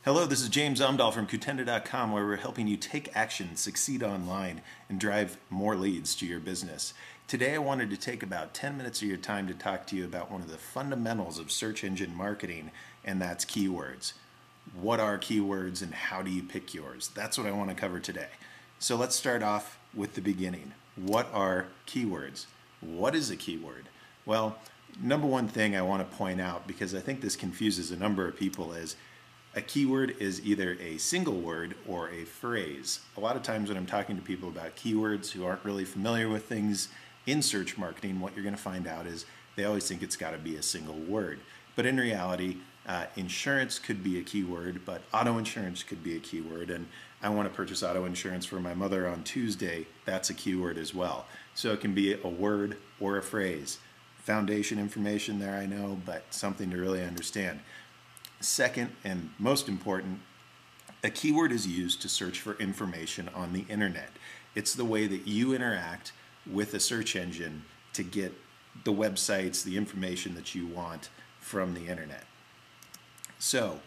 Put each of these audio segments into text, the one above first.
Hello, this is James Umdahl from Kutenda.com, where we're helping you take action, succeed online, and drive more leads to your business. Today I wanted to take about 10 minutes of your time to talk to you about one of the fundamentals of search engine marketing, and that's keywords. What are keywords and how do you pick yours? That's what I want to cover today. So let's start off with the beginning. What are keywords? What is a keyword? Well, number one thing I want to point out, because I think this confuses a number of people, is a keyword is either a single word or a phrase. A lot of times when I'm talking to people about keywords who aren't really familiar with things in search marketing, what you're going to find out is they always think it's got to be a single word. But in reality, insurance could be a keyword, but auto insurance could be a keyword. And I want to purchase auto insurance for my mother on Tuesday. That's a keyword as well. So it can be a word or a phrase. Foundation information there, I know, but something to really understand. Second, and most important, a keyword is used to search for information on the internet. It's the way that you interact with a search engine to get the websites, the information that you want from the internet. So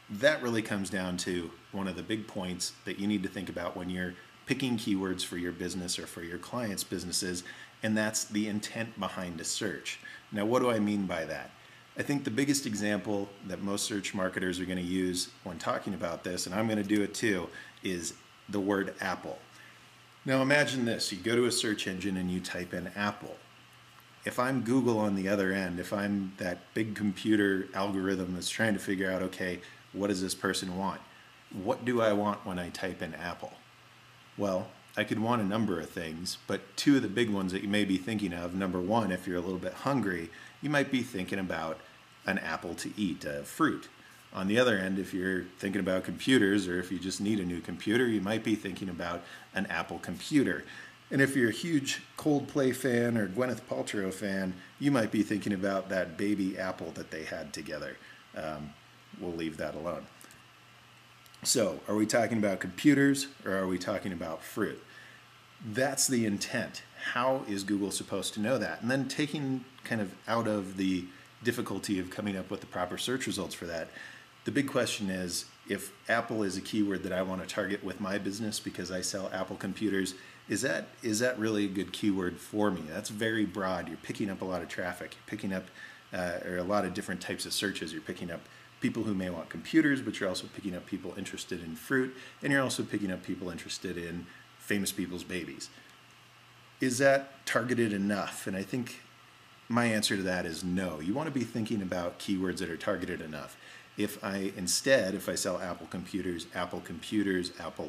that really comes down to one of the big points that you need to think about when you're picking keywords for your business or for your clients' businesses, and that's the intent behind a search. Now, what do I mean by that? I think the biggest example that most search marketers are going to use when talking about this, and I'm going to do it too, is the word Apple. Now imagine this, you go to a search engine and you type in Apple. If I'm Google on the other end, if I'm that big computer algorithm that's trying to figure out, okay, what does this person want? What do I want when I type in Apple? Well, I could want a number of things, but two of the big ones that you may be thinking of, number one, if you're a little bit hungry, you might be thinking about an apple to eat, a fruit. On the other end, if you're thinking about computers or if you just need a new computer, you might be thinking about an Apple computer. And if you're a huge Coldplay fan or Gwyneth Paltrow fan, you might be thinking about that baby apple that they had together. We'll leave that alone. So, are we talking about computers or are we talking about fruit? That's the intent. How is Google supposed to know that? And then taking kind of out of the difficulty of coming up with the proper search results for that, the big question is, if Apple is a keyword that I want to target with my business because I sell Apple computers, is that really a good keyword for me? That's very broad. You're picking up a lot of traffic. You're picking up or a lot of different types of searches. You're picking up people who may want computers, but you're also picking up people interested in fruit, and you're also picking up people interested in famous people's babies. Is that targeted enough? And I think my answer to that is no. You want to be thinking about keywords that are targeted enough. If I sell Apple computers, Apple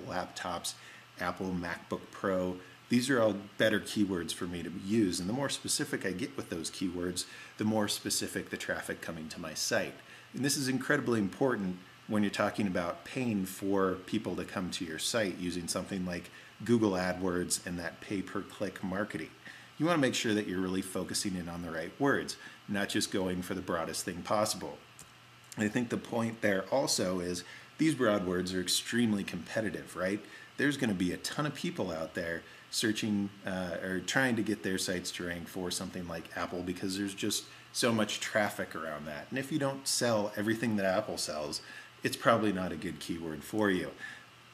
laptops, Apple MacBook Pro, these are all better keywords for me to use. And the more specific I get with those keywords, the more specific the traffic coming to my site. And this is incredibly important when you're talking about paying for people to come to your site using something like Google AdWords and that pay-per-click marketing. You want to make sure that you're really focusing in on the right words, not just going for the broadest thing possible. And I think the point there also is these broad words are extremely competitive, right? There's going to be a ton of people out there searching or trying to get their sites to rank for something like Apple because there's just so much traffic around that. And if you don't sell everything that Apple sells, it's probably not a good keyword for you.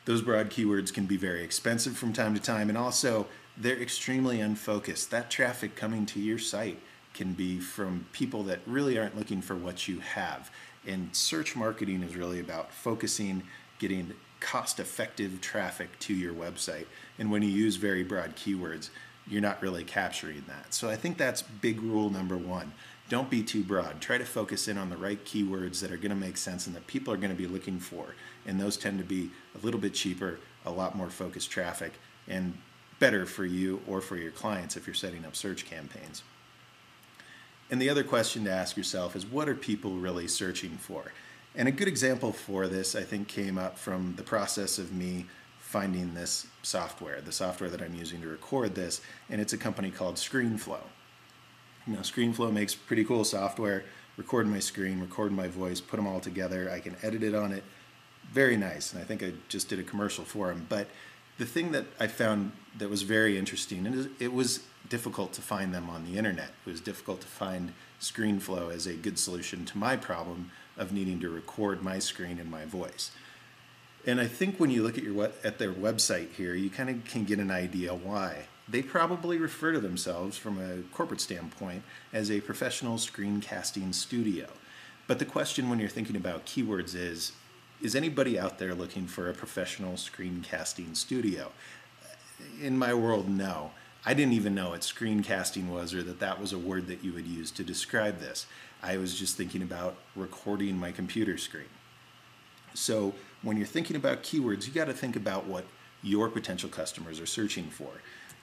Those broad keywords can be very expensive from time to time, and also they're extremely unfocused. That traffic coming to your site can be from people that really aren't looking for what you have. And search marketing is really about focusing, getting cost-effective traffic to your website. And when you use very broad keywords, you're not really capturing that. So I think that's big rule number one. Don't be too broad. Try to focus in on the right keywords that are going to make sense and that people are going to be looking for. And those tend to be a little bit cheaper, a lot more focused traffic, and better for you or for your clients if you're setting up search campaigns. And the other question to ask yourself is, what are people really searching for? And a good example for this, I think, came up from the process of me finding this software, the software that I'm using to record this, and it's a company called ScreenFlow. Now, ScreenFlow makes pretty cool software, record my screen, record my voice, put them all together. I can edit it on it. Very nice, and I think I just did a commercial for them. But the thing that I found that was very interesting, and it was difficult to find them on the internet. It was difficult to find ScreenFlow as a good solution to my problem of needing to record my screen and my voice. And I think when you look at their website here, you kind of can get an idea why. They probably refer to themselves from a corporate standpoint as a professional screencasting studio. But the question when you're thinking about keywords is anybody out there looking for a professional screencasting studio? In my world, no. I didn't even know what screencasting was or that that was a word that you would use to describe this. I was just thinking about recording my computer screen. So when you're thinking about keywords, you got to think about what your potential customers are searching for.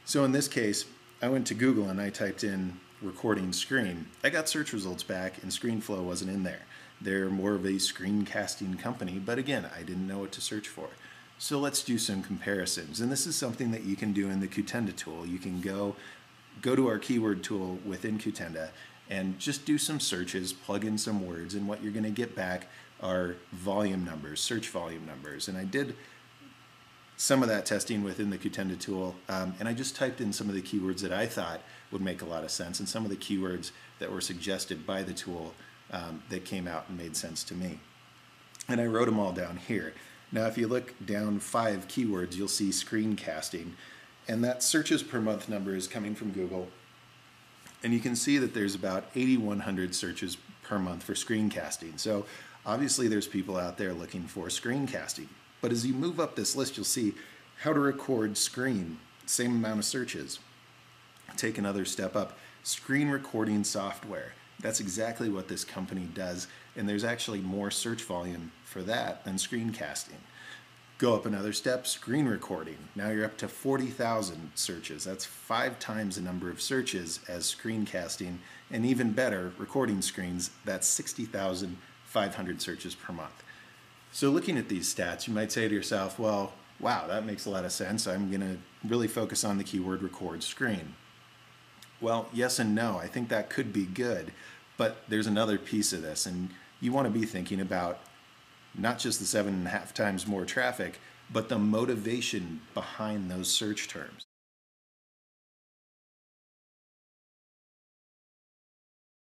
So in this case, I went to Google and I typed in recording screen. I got search results back and ScreenFlow wasn't in there. They're more of a screencasting company, but again, I didn't know what to search for. So let's do some comparisons. And this is something that you can do in the Kutenda tool. You can go to our keyword tool within Kutenda and just do some searches, plug in some words, and what you're going to get back are volume numbers, search volume numbers. And I did some of that testing within the Kutenda tool, and I just typed in some of the keywords that I thought would make a lot of sense and some of the keywords that were suggested by the tool that came out and made sense to me. And I wrote them all down here. Now if you look down 5 keywords, you'll see screencasting, and that searches per month number is coming from Google. And you can see that there's about 8,100 searches per month for screencasting. So obviously there's people out there looking for screencasting. But as you move up this list, you'll see how to record screen, same amount of searches. Take another step up, screen recording software. That's exactly what this company does, and there's actually more search volume for that than screencasting. Go up another step, screen recording. Now you're up to 40,000 searches. That's 5 times the number of searches as screencasting, and even better, recording screens, that's 60,500 searches per month. So looking at these stats, you might say to yourself, well, wow, that makes a lot of sense. I'm going to really focus on the keyword record screen. Well, yes and no. I think that could be good, but there's another piece of this, and you want to be thinking about not just the 7.5 times more traffic, but the motivation behind those search terms.